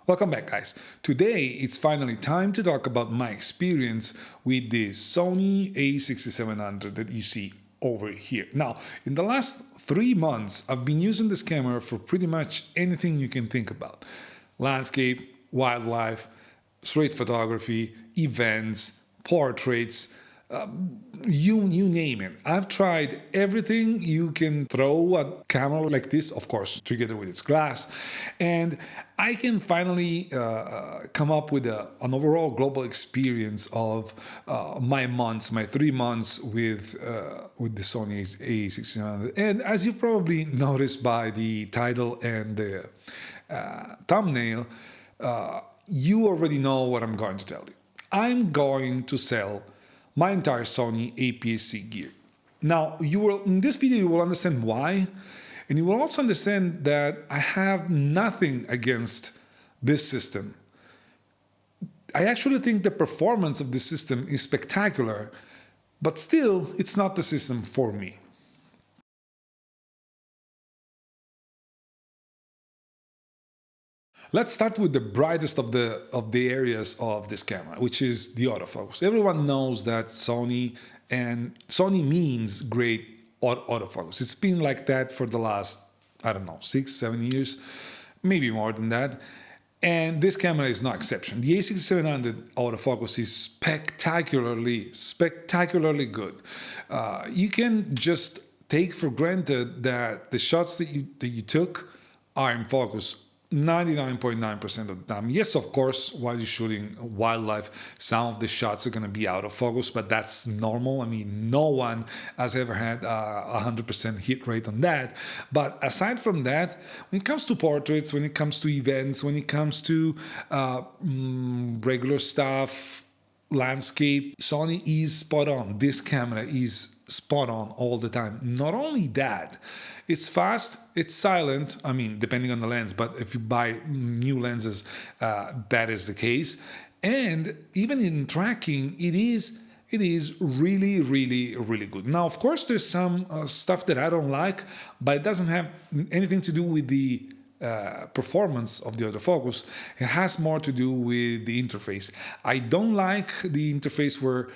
Welcome back, guys. Today it's finally time to talk about my experience with the Sony A6700 that you see over here. Now, in the last 3 months, I've been using this camera for pretty much anything you can think about: landscape, wildlife, street photography, events, portraits, you name it. I've tried everything you can throw a camera like this, of course, together with its glass, and I can finally come up with an overall global experience of my 3 months with the Sony A6700. And as you probably noticed by the title and the thumbnail, you already know what I'm going to tell you. I'm going to sell my entire Sony APS-C gear. Now, in this video you will understand why, and you will also understand that I have nothing against this system. I actually think the performance of this system is spectacular, but still, it's not the system for me. Let's start with the brightest of the areas of this camera, which is the autofocus. Everyone knows that Sony means great autofocus. It's been like that for the last, I don't know, 6-7 years, maybe more than that. And this camera is no exception. The A6700 autofocus is spectacularly good. You can just take for granted that the shots that you took are in focus 99.9% of the time. Yes, of course, while you're shooting wildlife, some of the shots are going to be out of focus, but that's normal. I mean, no one has ever had a 100% hit rate on that. But aside from that, when it comes to portraits, when it comes to events, when it comes to regular stuff, landscape, Sony is spot on. This camera is spot on all the time. Not only that, it's fast, it's silent, I mean, depending on the lens, but if you buy new lenses, that is the case. And even in tracking, it is really good. Now, of course, there's some stuff that I don't like, but it doesn't have anything to do with the performance of the autofocus. It has more to do with the interface. I don't like the interface where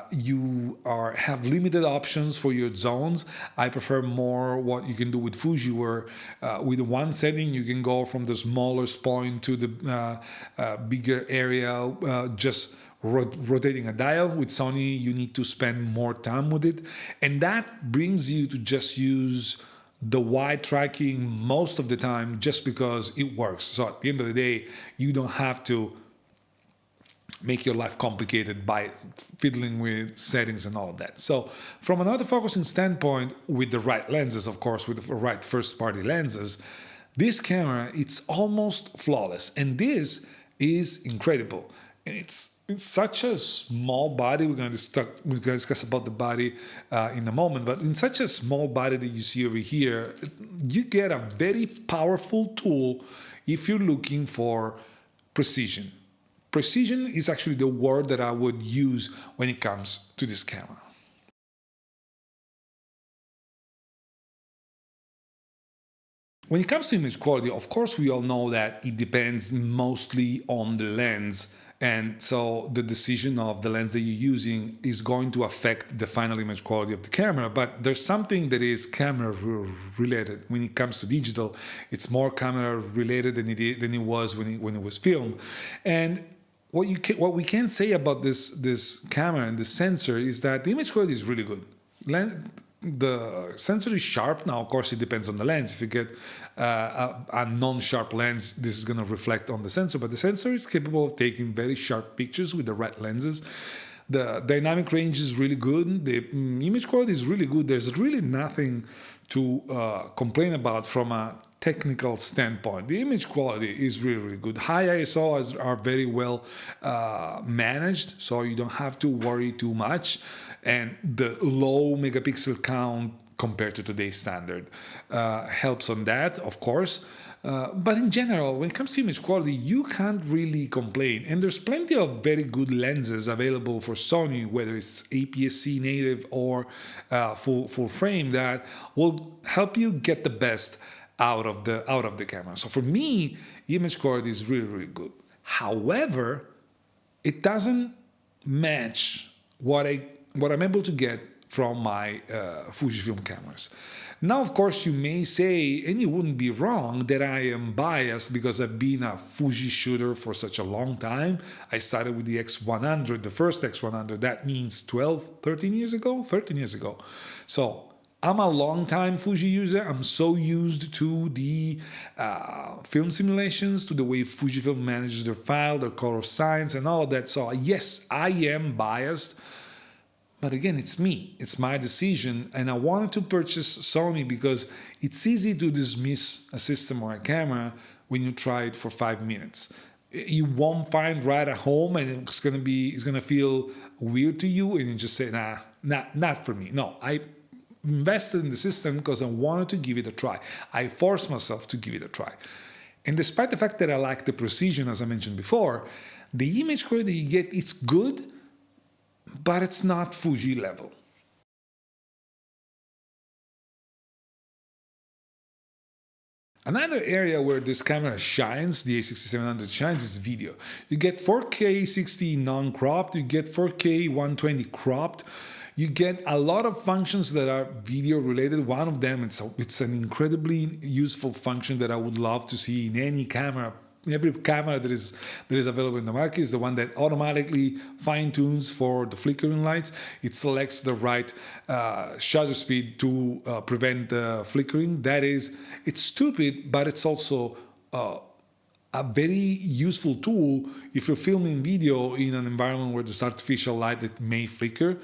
you have limited options for your zones. I prefer more what you can do with Fuji, where with one setting you can go from the smallest point to the bigger area, just rotating a dial. With Sony, you need to spend more time with it, and that brings you to just use the wide tracking most of the time just because it works. So at the end of the day, you don't have to make your life complicated by fiddling with settings and all of that. So from an autofocusing standpoint, with the right lenses, of course, with the right first-party lenses, this camera, it's almost flawless. And this is incredible. And it's such a small body. We're going to discuss about the body in a moment, but in such a small body that you see over here, you get a very powerful tool if you're looking for precision. Precision is actually the word that I would use when it comes to this camera. When it comes to image quality, of course, we all know that it depends mostly on the lens. And so the decision of the lens that you're using is going to affect the final image quality of the camera. But there's something that is camera related. When it comes to digital, it's more camera related than it was when it was filmed. And what we can say about this camera and the sensor is that the image quality is really good. The sensor is sharp. Now, of course, it depends on the lens. If you get a non-sharp lens, this is going to reflect on the sensor, but the sensor is capable of taking very sharp pictures with the right lenses. The dynamic range is really good. The image quality is really good. There's really nothing to complain about from a technical standpoint. The image quality is really good. High ISO are very well managed, so you don't have to worry too much. And the low megapixel count compared to today's standard helps on that, of course. But in general, when it comes to image quality, you can't really complain. And there's plenty of very good lenses available for Sony, whether it's APS-C native or full frame, that will help you get the best out of the camera. So for me, image quality is really, really good. However, it doesn't match what I'm able to get from my Fujifilm cameras. Now, of course, you may say, and you wouldn't be wrong, that I am biased because I've been a Fuji shooter for such a long time. I started with the X100, the first X100. That means 12, 13 years ago? 13 years ago. So I'm a long-time Fuji user. I'm so used to the film simulations, to the way Fujifilm manages their file, their color science, and all of that. So yes, I am biased. But again, it's me. It's my decision. And I wanted to purchase Sony because it's easy to dismiss a system or a camera when you try it for 5 minutes. You won't find right at home, and it's gonna feel weird to you, and you just say, nah, not for me. No, I invested in the system because I wanted to give it a try. I forced myself to give it a try. And despite the fact that I like the precision, as I mentioned before, the image quality you get, it's good, but it's not Fuji level. Another area where this camera shines, the A6700 shines, is video. You get 4K 60 non-cropped, you get 4K 120 cropped, you get a lot of functions that are video related. One of them, it's an incredibly useful function that I would love to see in any camera. Every camera that is available in the market is the one that automatically fine-tunes for the flickering lights. It selects the right shutter speed to prevent the flickering. It's stupid, but it's also a very useful tool if you're filming video in an environment where there's artificial light that may flicker.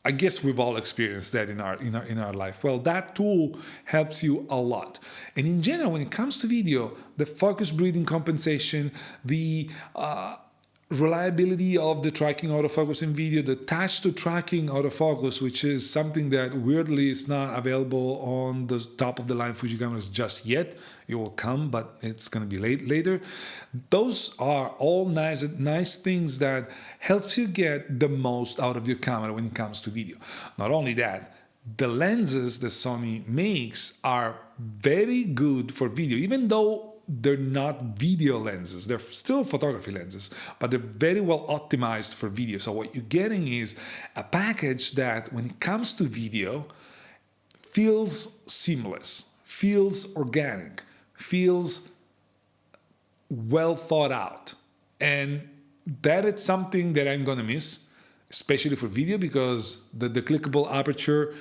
I guess we've all experienced that in our life. Well, that tool helps you a lot. And in general, when it comes to video, the focus breathing compensation, the reliability of the tracking autofocus in video, the touch to tracking autofocus, which is something that weirdly is not available on the top of the line Fuji cameras just yet. It will come, but it's going to be later. Those are all nice things that helps you get the most out of your camera when it comes to video. Not only that, the lenses that Sony makes are very good for video, even though they're not video lenses. They're still photography lenses, but they're very well optimized for video. So what you're getting is a package that, when it comes to video, feels seamless, feels organic, feels well thought out. And that is something that I'm gonna miss, especially for video, because the clickable aperture,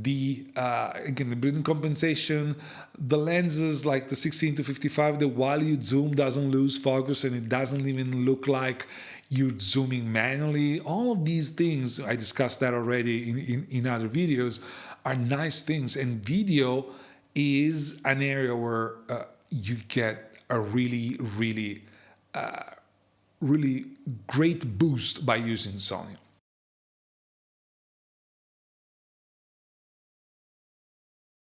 again, the breathing compensation, the lenses like the 16-55, that while you zoom doesn't lose focus and it doesn't even look like you're zooming manually. All of these things, I discussed that already in other videos, are nice things. And video is an area where you get a really great boost by using Sony.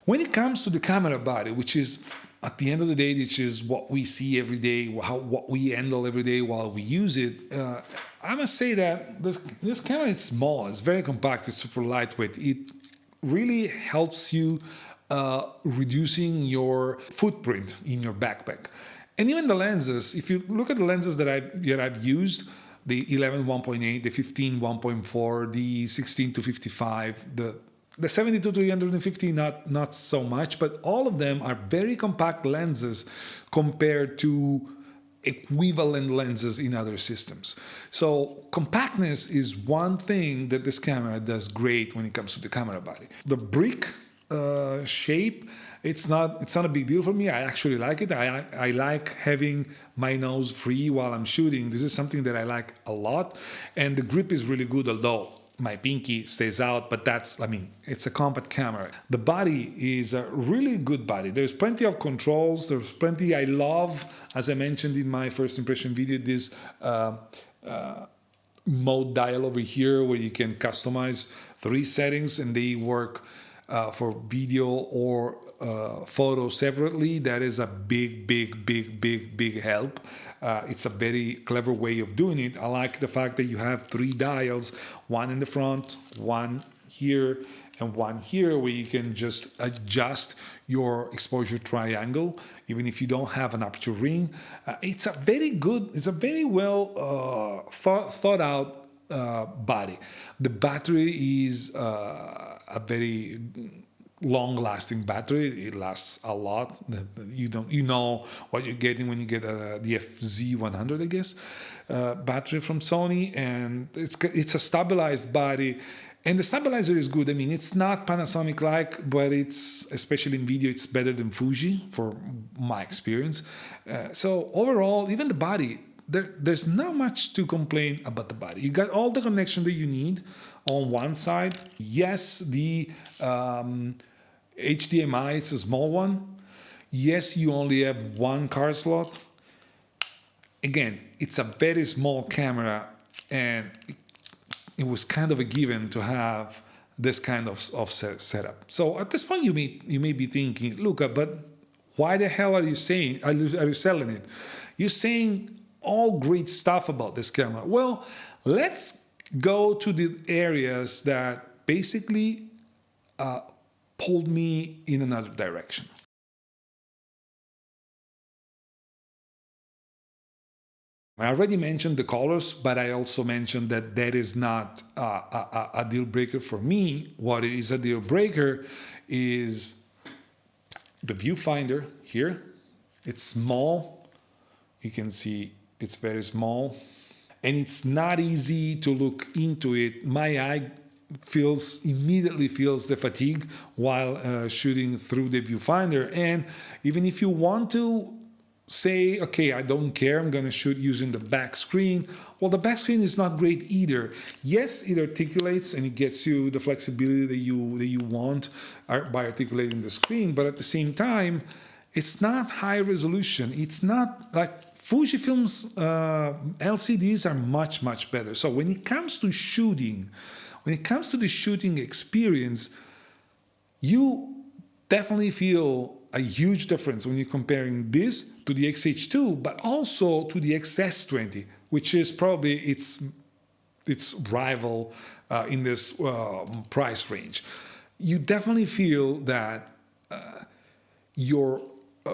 When it comes to the camera body, which is, at the end of the day, which is what we see every day, what we handle every day while we use it, I must say that this camera is small, it's very compact, it's super lightweight. It really helps you reducing your footprint in your backpack. And even the lenses, if you look at the lenses that I've used, the 11 1.8, the 15 1.4, the 16 to 55, the 72 to 350, not so much, but all of them are very compact lenses compared to equivalent lenses in other systems. So compactness is one thing that this camera does great when it comes to the camera body. The brick shape, it's not a big deal for me. I actually like it. I like having my nose free while I'm shooting. This is something that I like a lot, and the grip is really good, although my pinky stays out, but it's a compact camera. The body is a really good body. There's plenty of controls. There's plenty. I love, as I mentioned in my first impression video, this mode dial over here where you can customize 3 settings and they work for video or photo separately. That is a big help. It's a very clever way of doing it. I like the fact that you have 3 dials, one in the front, one here, and one here where you can just adjust your exposure triangle, even if you don't have an aperture ring. It's a very well thought out body. The battery is a very long-lasting battery. It lasts a lot. You know what you're getting when you get the FZ100, I guess, battery from Sony, and it's a stabilized body. And the stabilizer is good. I mean, it's not Panasonic-like, but it's, especially in video, it's better than Fuji, for my experience. So overall, even the body, there's not much to complain about the body. You got all the connection that you need on one side. Yes, the HDMI, it's a small one. Yes, you only have one card slot. Again, it's a very small camera, and it was kind of a given to have this kind of setup. So at this point, you may be thinking, Luca, but why the hell are you selling it? You're saying all great stuff about this camera. Well, let's go to the areas that basically pulled me in another direction. I already mentioned the colors, but I also mentioned that is not a deal breaker for me. What is a deal breaker is the viewfinder here. It's small. You can see it's very small, and it's not easy to look into it. My eye immediately feels the fatigue while shooting through the viewfinder. And even if you want to say, okay, I don't care, I'm going to shoot using the back screen, well, the back screen is not great either. Yes, it articulates and it gets you the flexibility that you want by articulating the screen, but at the same time, it's not high resolution. It's not like Fujifilm's LCDs are much better. So when it comes to shooting, when it comes to the shooting experience, you definitely feel a huge difference when you're comparing this to the XH2, but also to the XS20, which is probably its rival in this price range. You definitely feel that your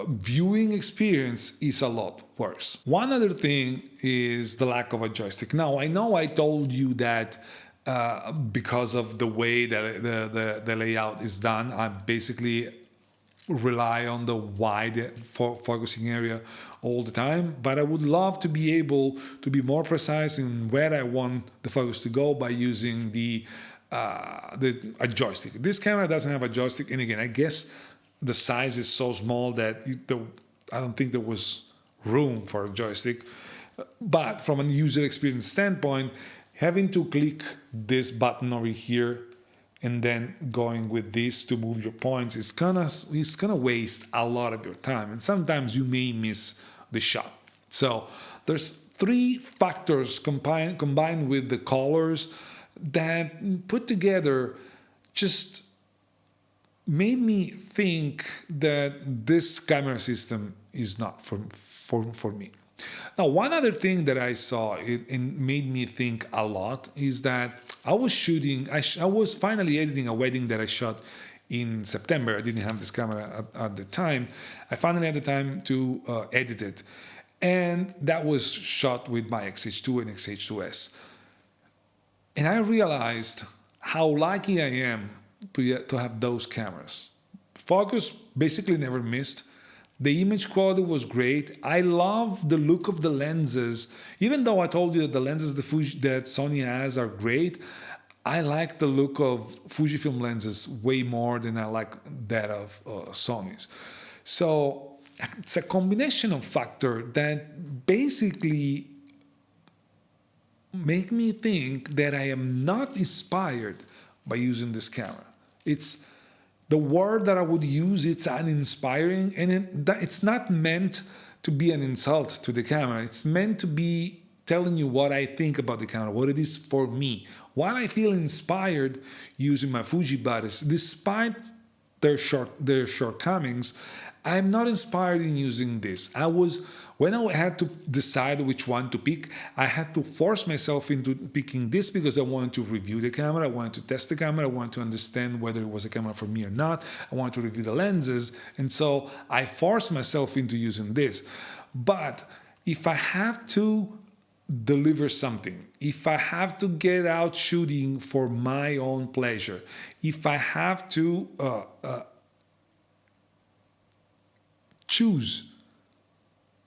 viewing experience is a lot worse. One other thing is the lack of a joystick. Now, I know I told you that because of the way that the layout is done, I basically rely on the wide focusing area all the time, but I would love to be able to be more precise in where I want the focus to go by using a joystick. This camera doesn't have a joystick, and again, I guess the size is so small that I don't think there was room for a joystick. But from a user experience standpoint, having to click this button over here and then going with this to move your points, it's gonna waste a lot of your time, and sometimes you may miss the shot. So there's three factors combined with the colors that put together just made me think that this camera system is not for me. Now, one other thing that I saw and made me think a lot is that I was finally editing a wedding that I shot in September. I didn't have this camera at the time. I finally had the time to edit it. And that was shot with my XH2 and XH2S. And I realized how lucky I am to have those cameras. Focus basically never missed. The image quality was great. I love the look of the lenses. Even though I told you that the lenses that Sony has are great, I like the look of Fujifilm lenses way more than I like that of Sony's. So it's a combination of factors that basically make me think that I am not inspired by using this camera. It's the word that I would use, it's uninspiring, and it's not meant to be an insult to the camera. It's meant to be telling you what I think about the camera, what it is for me. While I feel inspired using my Fuji bodies, despite their shortcomings, I'm not inspired in using this. I was When I had to decide which one to pick, I had to force myself into picking this because I wanted to review the camera, I wanted to test the camera, I wanted to understand whether it was a camera for me or not, I wanted to review the lenses, and so I forced myself into using this. But if I have to deliver something, if I have to get out shooting for my own pleasure, if I have to choose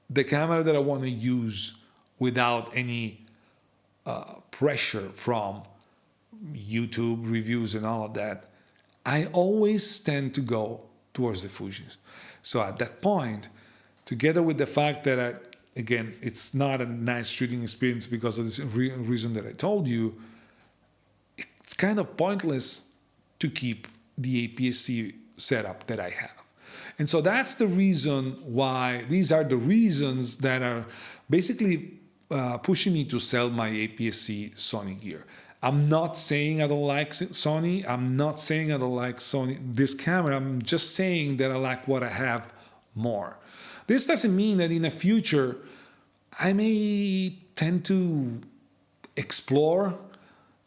the camera that I want to use without any pressure from YouTube reviews and all of that, I always tend to go towards the Fujis. So at that point, together with the fact that again, it's not a nice shooting experience because of this reason that I told you, it's kind of pointless to keep the APS-C setup that I have. And so that's the reason why, these are the reasons that are basically pushing me to sell my APS-C Sony gear. I'm not saying I don't like Sony. I'm not saying I don't like Sony, this camera. I'm just saying that I like what I have more. This doesn't mean that in the future I may tend to explore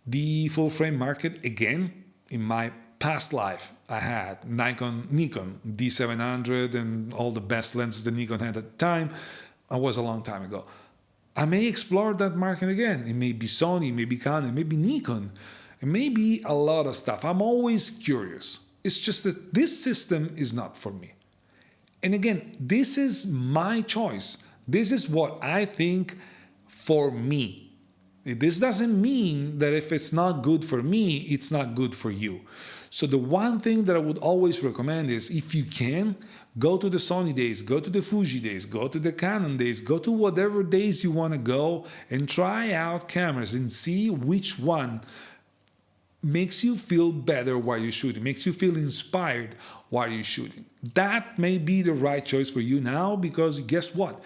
the full frame market again. In my past life, I had Nikon D700 and all the best lenses that Nikon had at the time. It was a long time ago. I may explore that market again. It may be Sony, it may be Canon, it may be Nikon. It may be a lot of stuff. I'm always curious. It's just that this system is not for me. And again, this is my choice. This is what I think for me. This doesn't mean that if it's not good for me, it's not good for you. So the one thing that I would always recommend is, if you can, go to the Sony days, go to the Fuji days, go to the Canon days, go to whatever days you want to go and try out cameras and see which one makes you feel better while you're shooting, makes you feel inspired while you're shooting. That may be the right choice for you now, because guess what?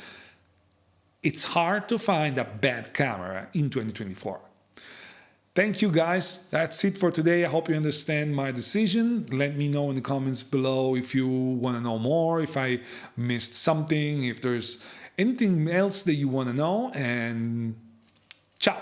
It's hard to find a bad camera in 2024. Thank you guys. That's it for today. I hope you understand my decision. Let me know in the comments below if you want to know more, if I missed something, if there's anything else that you want to know, and ciao.